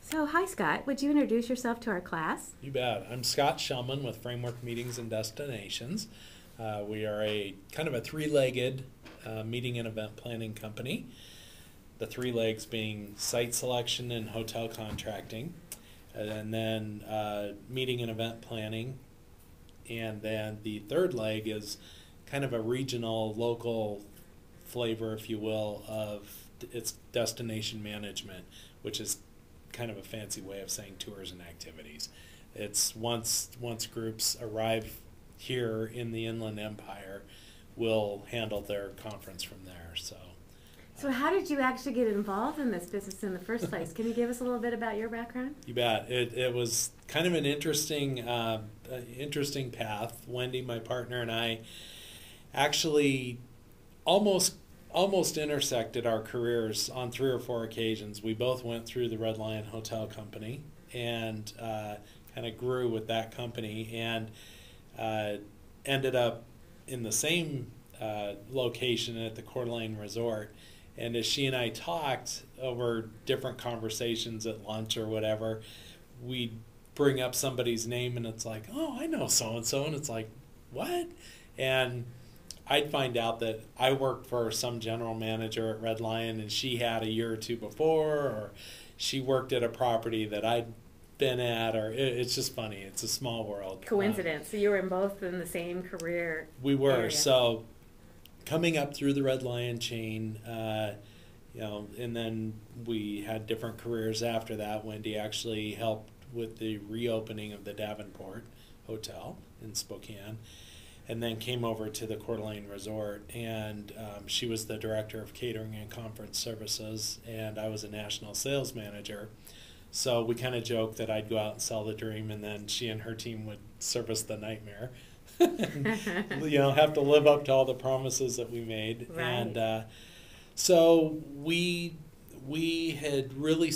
So, hi Scott, would you introduce yourself to our class? You bet. I'm Scott Shellman with Framework Meetings and Destinations. We are a kind of a three-legged meeting and event planning company. The three legs being site selection and hotel contracting, and then meeting and event planning. And then the third leg is kind of a regional, local flavor, if you will, of its destination management, which is kind of a fancy way of saying tours and activities. It's once groups arrive here in the Inland Empire, we'll handle their conference from there. So, how did you actually get involved in this business in the first place? Can you give us a little bit about your background? You bet. It was kind of an interesting path. Wendy, my partner, and I actually almost intersected our careers on 3 or 4 occasions. We both went through the Red Lion Hotel Company and kind of grew with that company, and ended up in the same location at the Coeur d'Alene Resort. And as she and I talked over different conversations at lunch or whatever, we'd bring up somebody's name and it's like, oh, I know so-and-so. And it's like, what? And I'd find out that I worked for some general manager at Red Lion and she had a year or two before, or she worked at a property that I'd been at, or it's just funny. It's a small world. Coincidence. So you were both in the same career. We were. area. So coming up through the Red Lion chain, and then we had different careers after that. Wendy actually helped with the reopening of the Davenport Hotel in Spokane, and then came over to the Coeur d'Alene Resort, and she was the director of catering and conference services, and I was a national sales manager. So we kind of joked that I'd go out and sell the dream, and then she and her team would service the nightmare. And, have to live up to all the promises that we made. Right. And so we had really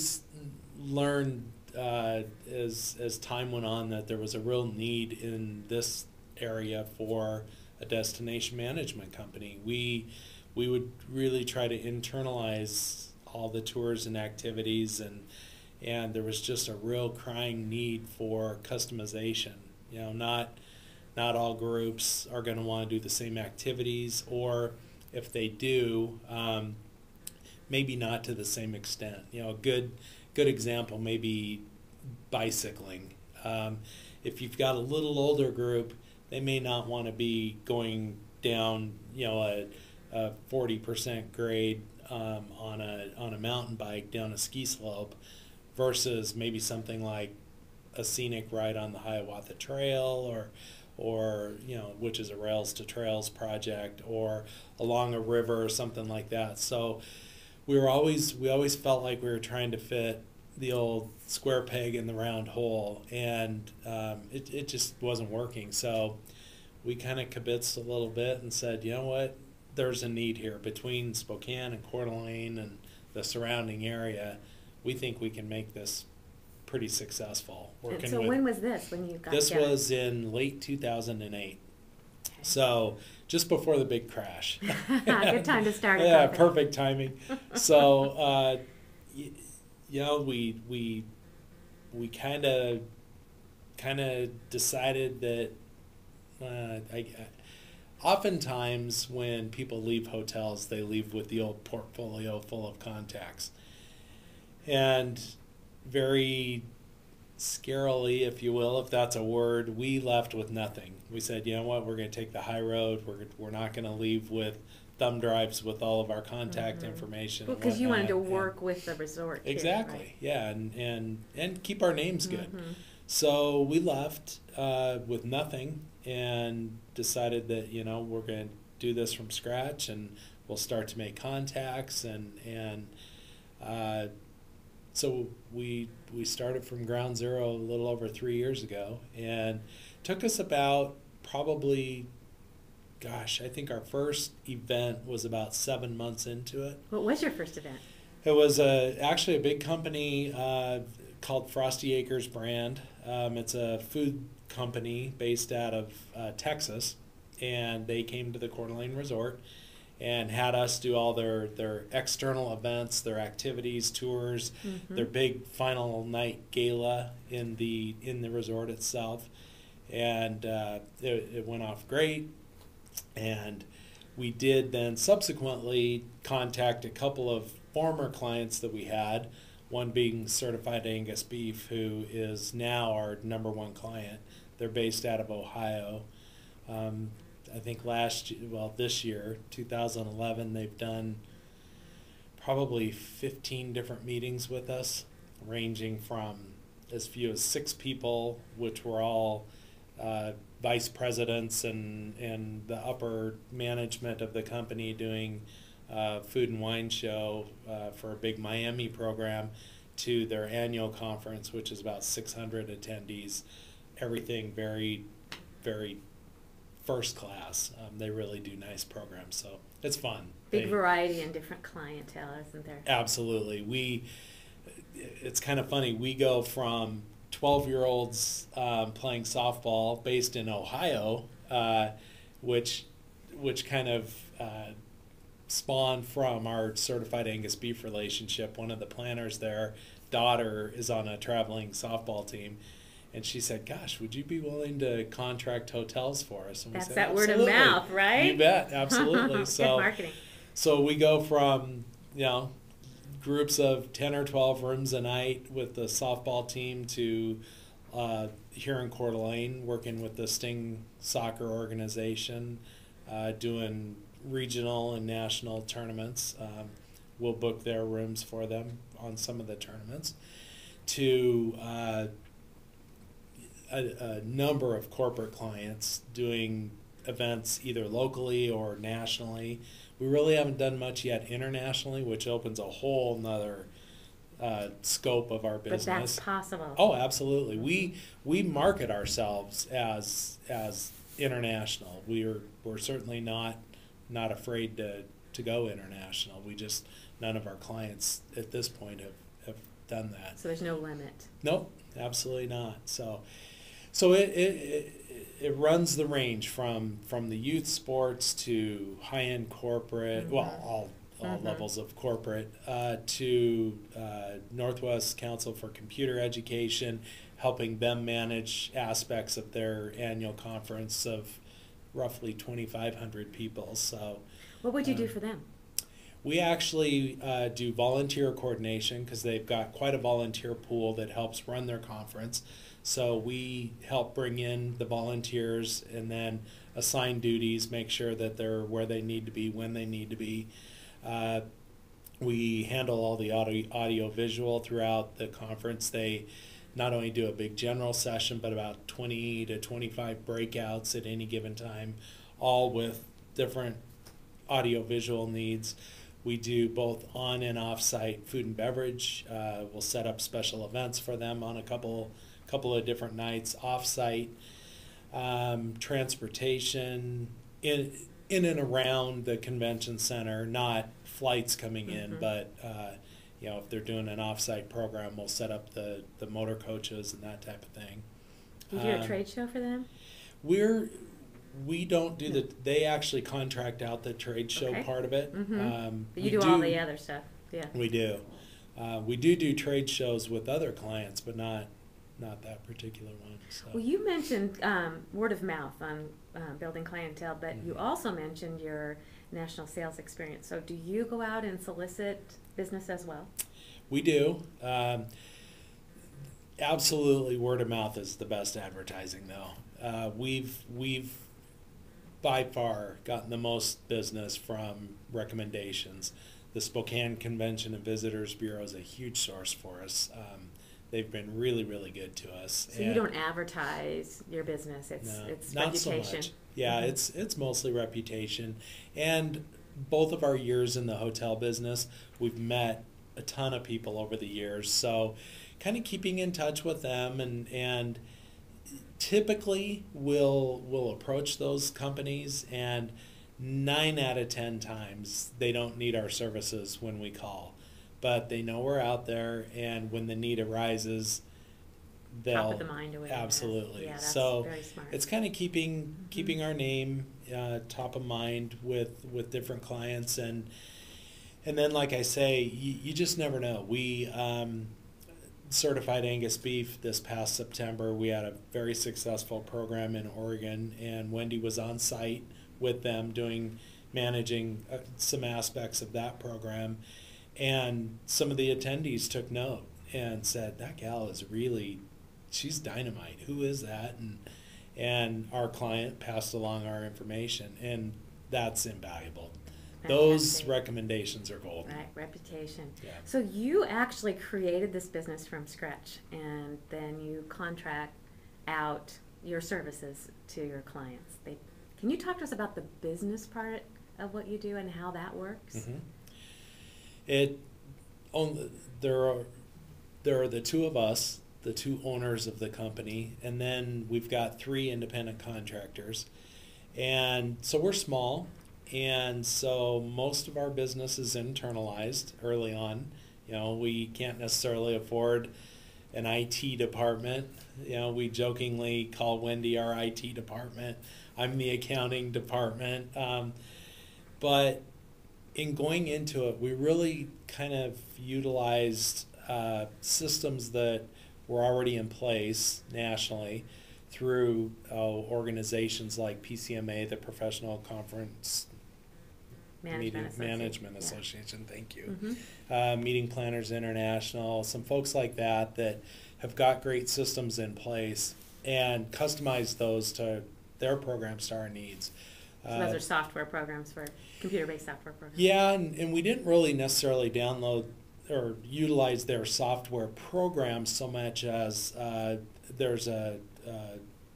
learned as time went on that there was a real need in this area for a destination management company. We would really try to internalize all the tours and activities, and there was just a real crying need for customization. Not all groups are going to want to do the same activities, or if they do, maybe not to the same extent. A good example may be bicycling. If you've got a little older group, they may not want to be going down, a 40% grade on a mountain bike down a ski slope, versus maybe something like a scenic ride on the Hiawatha Trail, or which is a Rails to Trails project, or along a river or something like that. So we always felt like we were trying to fit the old square peg in the round hole, and it just wasn't working. So we kind of kibitzed a little bit and said, you know what, there's a need here between Spokane and Coeur d'Alene and the surrounding area. We think we can make this pretty successful. And so when was this, when you got This together? was in late 2008. So just before the big crash. Good time to start. Yeah, perfect timing. So, we kind of decided that oftentimes when people leave hotels, they leave with the old portfolio full of contacts. And very scarily, if you will, if that's a word, we left with nothing. We said, you know what, we're going to take the high road. We're not going to leave with thumb drives with all of our contact information. Well, because you wanted to work with the resort too, exactly, right? Yeah, and keep our names good. Mm-hmm. So we left with nothing and decided that we're going to do this from scratch, and we'll start to make contacts, and so we started from ground zero a little over 3 years ago, and took us about probably, I think our first event was about 7 months into it. What was your first event? It was actually a big company called Frosty Acres Brand. It's a food company based out of Texas, and they came to the Coeur d'Alene Resort, and had us do all their external events, their activities, tours, their big final night gala in the resort itself, and it went off great. And we did then subsequently contact a couple of former clients that we had, one being Certified Angus Beef, who is now our #1 client. They're based out of Ohio. I think this year, 2011, they've done probably 15 different meetings with us, ranging from as few as 6 people, which were all vice presidents and the upper management of the company, doing food and wine show for a big Miami program, to their annual conference, which is about 600 attendees. Everything very, very first class. They really do nice programs, so it's fun. Big variety and different clientele, isn't there? Absolutely. It's kind of funny. We go from 12-year-olds playing softball based in Ohio, which kind of spawned from our Certified Angus Beef relationship. One of the planners there, daughter, is on a traveling softball team. And she said, "Gosh, would you be willing to contract hotels for us?" And That's said, that word of mouth, right? You bet, absolutely. Good marketing. So we go from groups of 10 or 12 rooms a night with the softball team to here in Coeur d'Alene, working with the Sting soccer organization, doing regional and national tournaments. We'll book their rooms for them on some of the tournaments, to a number of corporate clients doing events either locally or nationally. We really haven't done much yet internationally, which opens a whole nother scope of our business. But that's possible. Oh, absolutely. We market ourselves as international. We're certainly not afraid to go international. None of our clients at this point have done that. So there's no limit. Nope, absolutely not. So it runs the range from the youth sports to high-end corporate, all levels of corporate, to Northwest Council for Computer Education, helping them manage aspects of their annual conference of roughly 2,500 people. So, what would you do for them? We actually do volunteer coordination, because they've got quite a volunteer pool that helps run their conference. So we help bring in the volunteers and then assign duties, make sure that they're where they need to be, when they need to be. We handle all the audio visual throughout the conference. They not only do a big general session, but about 20 to 25 breakouts at any given time, all with different audio visual needs. We do both on and off-site food and beverage. We'll set up special events for them on a couple of different nights off-site. Transportation in and around the convention center, not flights coming in, but if they're doing an off-site program, we'll set up the motor coaches and that type of thing. Do you do a trade show for them? We don't do they actually contract out the trade show part of it. But you do all the other stuff. Yeah. We do. We do trade shows with other clients, but not that particular one. So. Well, you mentioned word of mouth on building clientele, but you also mentioned your national sales experience. So do you go out and solicit business as well? We do. Absolutely, word of mouth is the best advertising, though. We've by far gotten the most business from recommendations. The Spokane Convention and Visitors Bureau is a huge source for us. They've been really, really good to us. So you don't advertise your business; it's not reputation. So much. Yeah, it's mostly reputation. And both of our years in the hotel business, we've met a ton of people over the years. So, kind of keeping in touch with them, and typically we'll approach those companies, and 9 out of 10 times they don't need our services when we call. But they know we're out there, and when the need arises, they'll top of the mind or whatever. absolutely. Yeah, that's So very smart. it's kind of keeping our name top of mind with different clients, and then, like I say, you just never know. We certified Angus beef this past September. We had a very successful program in Oregon, and Wendy was on site with them managing some aspects of that program, and some of the attendees took note and said, that gal is really, she's dynamite. Who is that? And our client passed along our information, and that's invaluable. Those Fantastic. recommendations are golden. Right, reputation. Yeah. So you actually created this business from scratch, and then you contract out your services to your clients. Can you talk to us about the business part of what you do and how that works? There are the two of us, the two owners of the company, and then we've got 3 independent contractors. And so we're small, and so most of our business is internalized early on. We can't necessarily afford an IT department. We jokingly call Wendy our IT department. I'm the accounting department. But in going into it, we really kind of utilized systems that were already in place nationally through organizations like PCMA, the Professional Conference Management Association. Thank you. Meeting Planners International, some folks like that have got great systems in place and customized those to their programs to our needs. So those are software programs for computer-based software programs. Yeah, and we didn't really necessarily download or utilize their software programs so much as there's a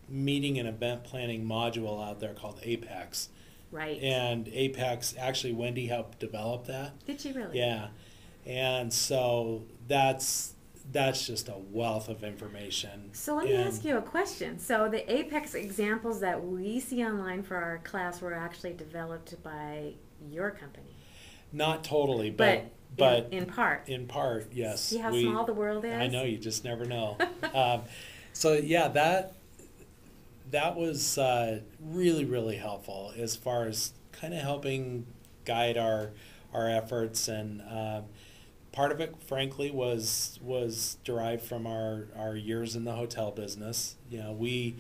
meeting and event planning module out there called Apex. Right. And Apex, actually Wendy helped develop that. Did she really? Yeah. And so that's just a wealth of information. So let me ask you a question. So the Apex examples that we see online for our class were actually developed by your company? Not totally, but in part. In part, yes. See how small the world is? I know, you just never know. So yeah, that was really, really helpful as far as kind of helping guide our efforts, and part of it, frankly, was derived from our years in the hotel business. We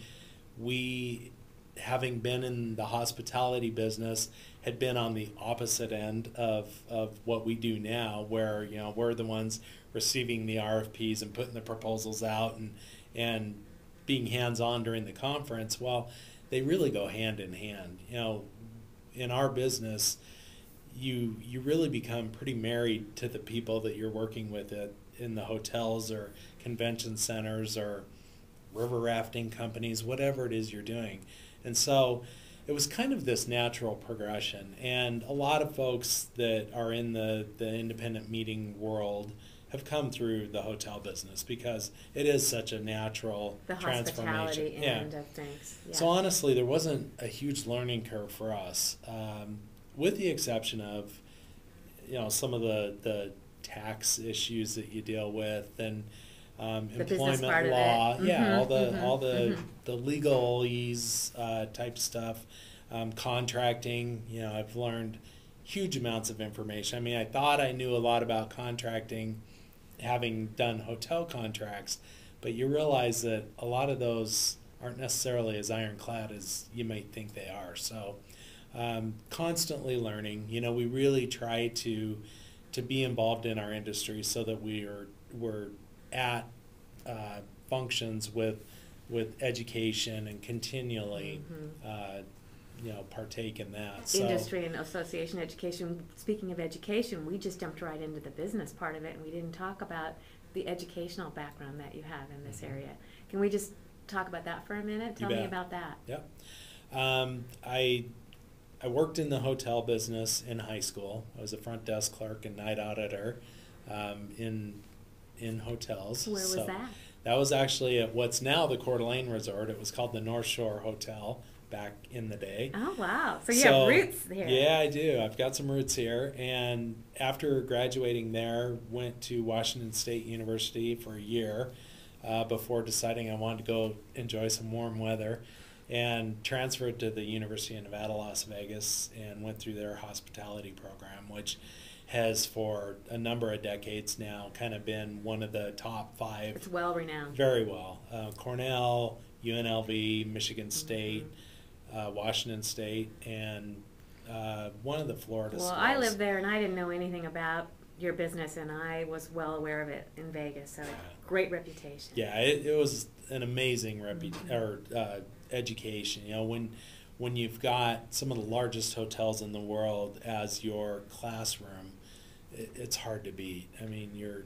having been in the hospitality business, had been on the opposite end of what we do now, where we're the ones receiving the RFPs and putting the proposals out and being hands-on during the conference. Well, they really go hand in hand. In our business, you really become pretty married to the people that you're working with in the hotels or convention centers or river rafting companies, whatever it is you're doing. And so it was kind of this natural progression. And a lot of folks that are in the independent meeting world have come through the hotel business because it is such a natural transformation. The hospitality end of things. Yeah. So honestly, there wasn't a huge learning curve for us, with the exception of some of the tax issues that you deal with and employment law, all the legalese type stuff, contracting. I've learned huge amounts of information. I mean, I thought I knew a lot about contracting, having done hotel contracts, but you realize that a lot of those aren't necessarily as ironclad as you might think they are. So constantly learning. We really try to be involved in our industry so that we're at functions with education and continually partake in that. Industry and association education. Speaking of education, we just jumped right into the business part of it, and we didn't talk about the educational background that you have in this area. Can we just talk about that for a minute? Tell me about that. Yep. I worked in the hotel business in high school. I was a front desk clerk and night auditor in hotels. Where was that? That was actually at what's now the Coeur d'Alene Resort. It was called the North Shore Hotel back in the day. Oh, wow. So you have roots here. Yeah, I do. I've got some roots here. And after graduating there, went to Washington State University for a year. before deciding I wanted to go enjoy some warm weather, and transferred to the University of Nevada, Las Vegas, and went through their hospitality program, which has for a number of decades now kind of been one of the top 5. It's well renowned. Very well. Cornell, UNLV, Michigan State, Washington State, and one of the Florida schools. Well, I lived there and I didn't know anything about your business, and I was well aware of it in Vegas, so great reputation. Yeah, it was an amazing education. You know, when you've got some of the largest hotels in the world as your classroom, it's hard to beat. I mean, you're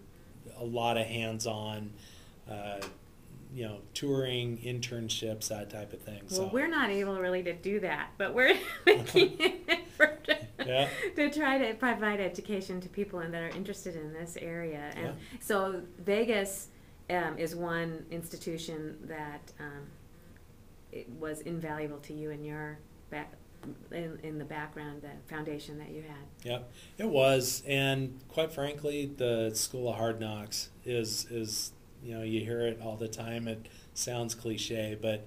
a lot of hands-on, touring, internships, that type of thing. Well, so we're not able really to do that, but we're making an effort to try to provide education to people that are interested in this area. And so Vegas is one institution that it was invaluable to you in your in the background, the foundation that you had. Yep, it was, and quite frankly, the School of Hard Knocks is you hear it all the time. It sounds cliche, but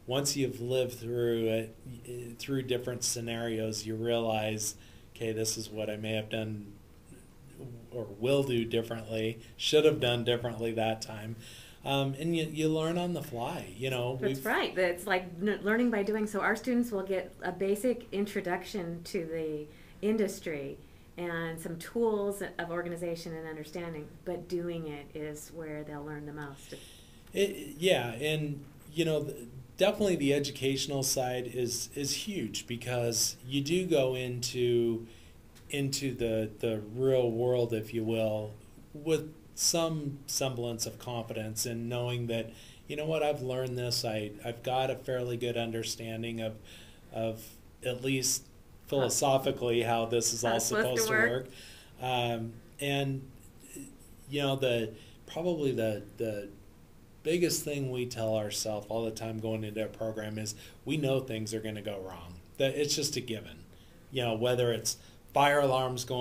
once you've lived through it, through different scenarios, you realize, okay, this is what I may have done or will do differently, should have done differently that time. And you learn on the fly, That's right. It's like learning by doing. So our students will get a basic introduction to the industry and some tools of organization and understanding, but doing it is where they'll learn the most. And definitely the educational side is huge, because you do go into the real world, if you will, with some semblance of confidence, and knowing that, I've learned this, I've got a fairly good understanding of at least philosophically how this is all supposed to work. And probably the biggest thing we tell ourselves all the time going into a program is we know things are going to go wrong. That it's just a given. Whether it's fire alarms going